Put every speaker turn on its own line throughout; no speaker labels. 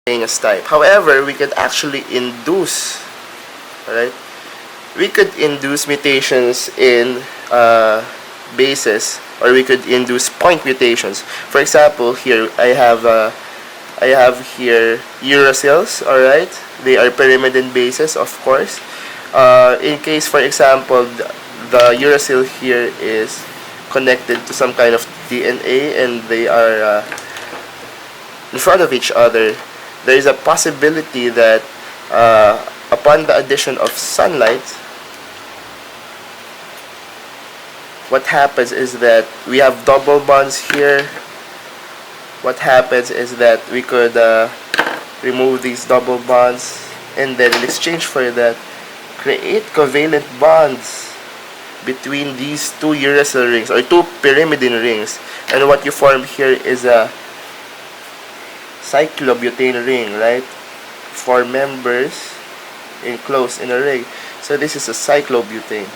type. However, we could actually induce, alright? We could induce mutations in bases, or we could induce point mutations. For example, here I have here uracils, alright? They are pyrimidine bases, of course. In case, for example, the uracil here is connected to some kind of DNA and they are in front of each other, there is a possibility that upon the addition of sunlight, what happens is that we have double bonds here. What happens is that we could remove these double bonds and then in exchange for that create covalent bonds between these two uracil rings or two pyrimidine rings, and what you form here is a cyclobutane ring, right? Four members enclosed in a ring. So this is a cyclobutane.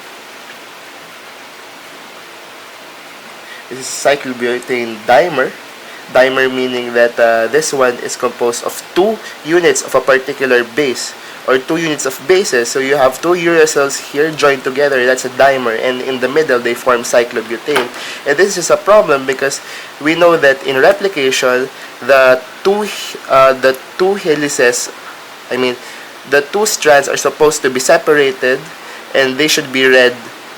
This is cyclobutane dimer. Dimer meaning that this one is composed of two units of a particular base, or two units of bases. So you have two uracils here joined together, that's a dimer, and in the middle they form cyclobutane. And this is a problem because we know that in replication the two helices, the two strands are supposed to be separated and they should be read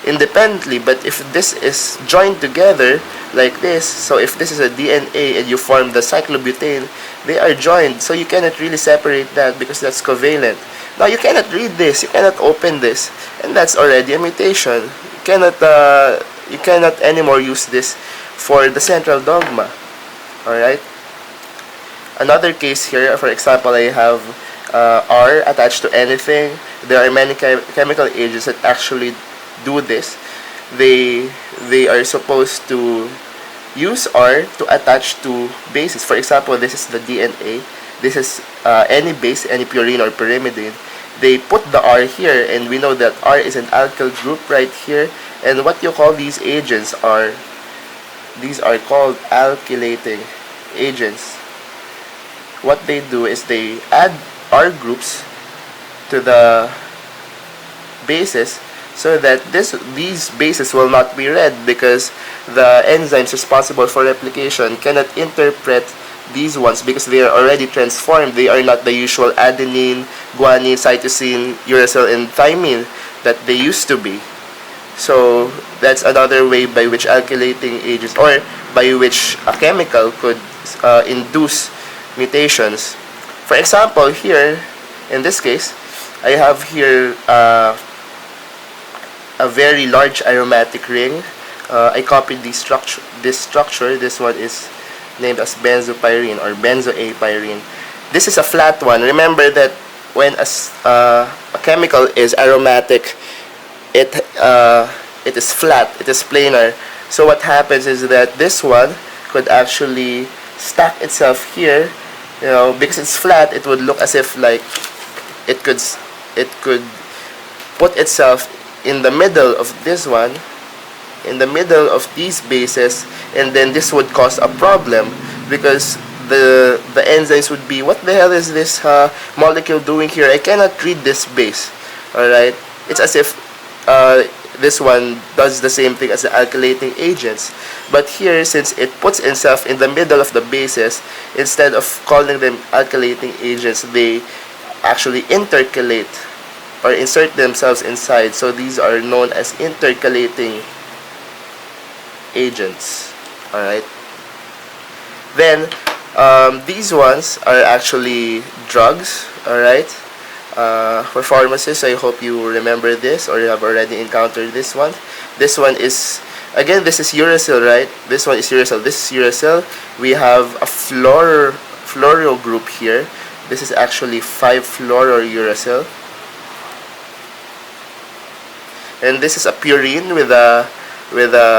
independently. But if this is joined together like this, so if this is a DNA and you form the cyclobutane, they are joined, so you cannot really separate that because that's covalent. Now you cannot read this, you cannot open this, and that's already a mutation. You cannot anymore use this for the central dogma. Alright? Another case here, for example, I have R attached to anything. There are many chemical agents that actually do this. They are supposed to use R to attach to bases. For example, this is the DNA. This is any base, any purine or pyrimidine. They put the R here, and we know that R is an alkyl group right here. And what you call these agents are, these are called alkylating agents. What they do is they add R groups to the bases so that these bases will not be read, because the enzymes responsible for replication cannot interpret these ones because they are already transformed. They are not the usual adenine, guanine, cytosine, uracil, and thymine that they used to be. So that's another way by which alkylating agents, or by which a chemical could induce mutations. For example, here in this case, I have here a very large aromatic ring. I copied this structure. This one is named as benzopyrene or benzoapyrene. This is a flat one. Remember that when a chemical is aromatic, it is flat, it is planar. So what happens is that this one could actually stack itself here. Because it's flat, it would look as if like it could put itself in the middle of this one, in the middle of these bases, and then this would cause a problem because the enzymes would be, what the hell is this molecule doing here? I cannot read this base. Alright, it's as if this one does the same thing as the alkylating agents, but here, since it puts itself in the middle of the bases, instead of calling them alkylating agents, they actually intercalate or insert themselves inside. So these are known as intercalating agents. Alright, then these ones are actually drugs. Alright, for pharmacists, I hope you remember this, or you have already encountered this one. This one is, again, this is uracil, right? This one is uracil. This is uracil. We have a fluoro group here. This is actually 5-fluorouracil. And this is a purine with a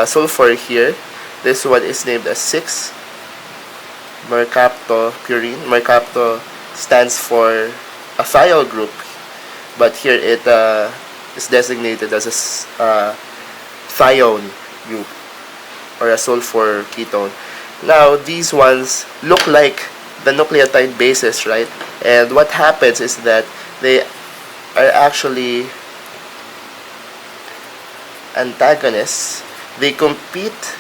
sulfur here. This one is named as 6-mercaptopurine. Mercapto stands for a thiol group, but here it is designated as a thione group or a sulfur ketone. Now these ones look like the nucleotide bases, right? And what happens is that they are actually antagonists. They compete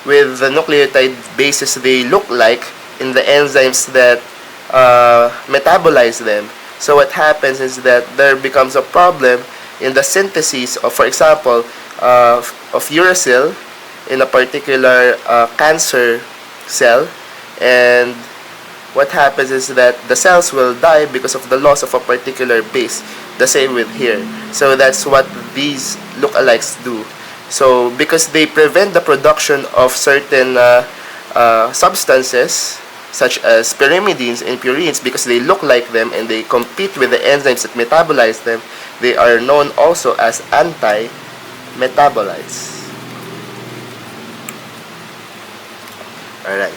with the nucleotide bases they look like in the enzymes that metabolize them. So what happens is that there becomes a problem in the synthesis of, for example, of uracil in a particular cancer cell, and what happens is that the cells will die because of the loss of a particular base. The same with here. So that's what these lookalikes do. So because they prevent the production of certain substances such as pyrimidines and purines, because they look like them and they compete with the enzymes that metabolize them, they are known also as anti-metabolites. Alright.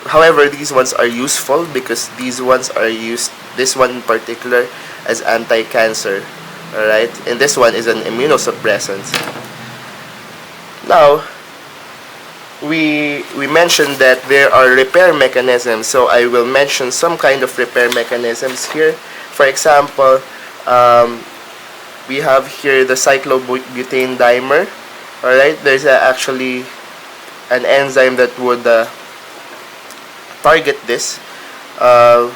However, these ones are useful because these ones are used, this one in particular, as anti-cancer. Alright? And this one is an immunosuppressant. Now, we mentioned that there are repair mechanisms, so I will mention some kind of repair mechanisms here. For example, we have here the cyclobutane dimer. Alright, there's actually an enzyme that would target this. The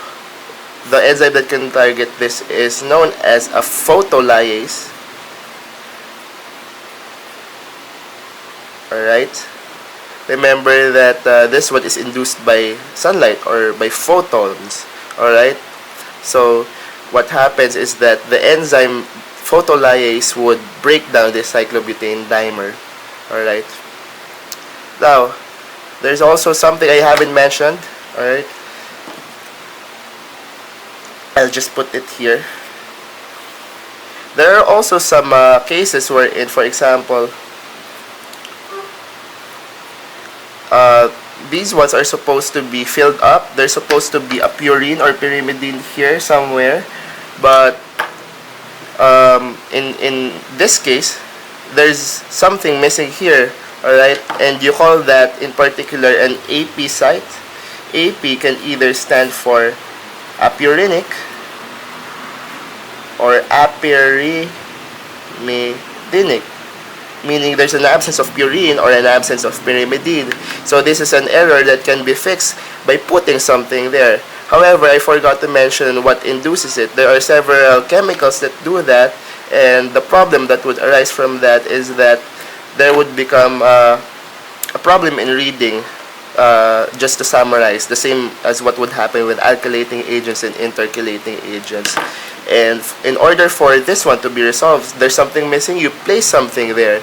enzyme that can target this is known as a photolyase. Alright. Remember that this one is induced by sunlight or by photons. Alright. So what happens is that the enzyme photolyase would break down this cyclobutane dimer. Alright. Now, there's also something I haven't mentioned. Alright. I'll just put it here. There are also some cases wherein, for example, these ones are supposed to be filled up. There's supposed to be a purine or pyrimidine here somewhere, but in this case, there's something missing here. Alright, and you call that in particular an AP site. AP can either stand for apurinic or apyrimidinic, meaning there's an absence of purine or an absence of pyrimidine. So this is an error that can be fixed by putting something there. However, I forgot to mention what induces it. There are several chemicals that do that, and the problem that would arise from that is that there would become a problem in reading. Just to summarize, the same as what would happen with alkylating agents and intercalating agents. And in order for this one to be resolved, there's something missing, you place something there.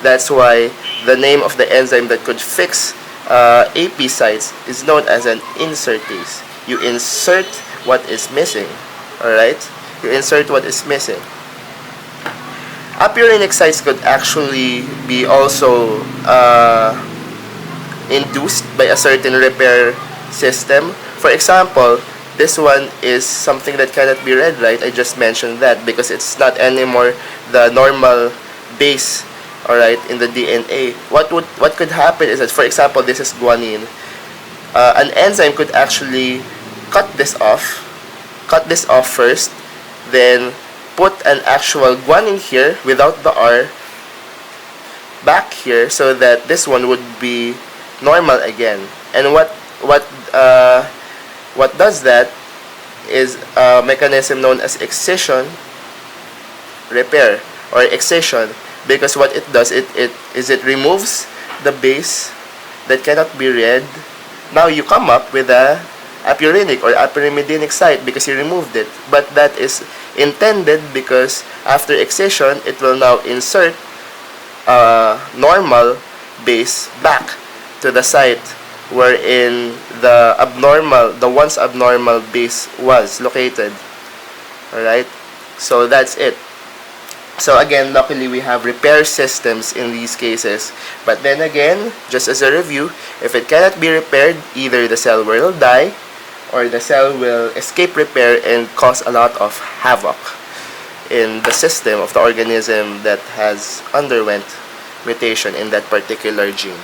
That's why the name of the enzyme that could fix AP sites is known as an insertase. You insert what is missing. Alright? You insert what is missing. Apurinic sites could actually be also induced by a certain repair system. For example, this one is something that cannot be read, right? I just mentioned that because it's not anymore the normal base, alright, in the DNA. What could happen is that, for example, this is guanine. An enzyme could actually cut this off first, then put an actual guanine here without the R back here, so that this one would be normal again. And what does that is a mechanism known as accession repair or accession, because what it does, it removes the base that cannot be read. Now you come up with a apurinic or apyrimidinic site because you removed it, but that is intended because after accession it will now insert a normal base back to the site wherein the once abnormal base was located. Alright, so that's it. So again, luckily we have repair systems in these cases, but then again, just as a review, if it cannot be repaired, either the cell will die or the cell will escape repair and cause a lot of havoc in the system of the organism that has underwent mutation in that particular gene.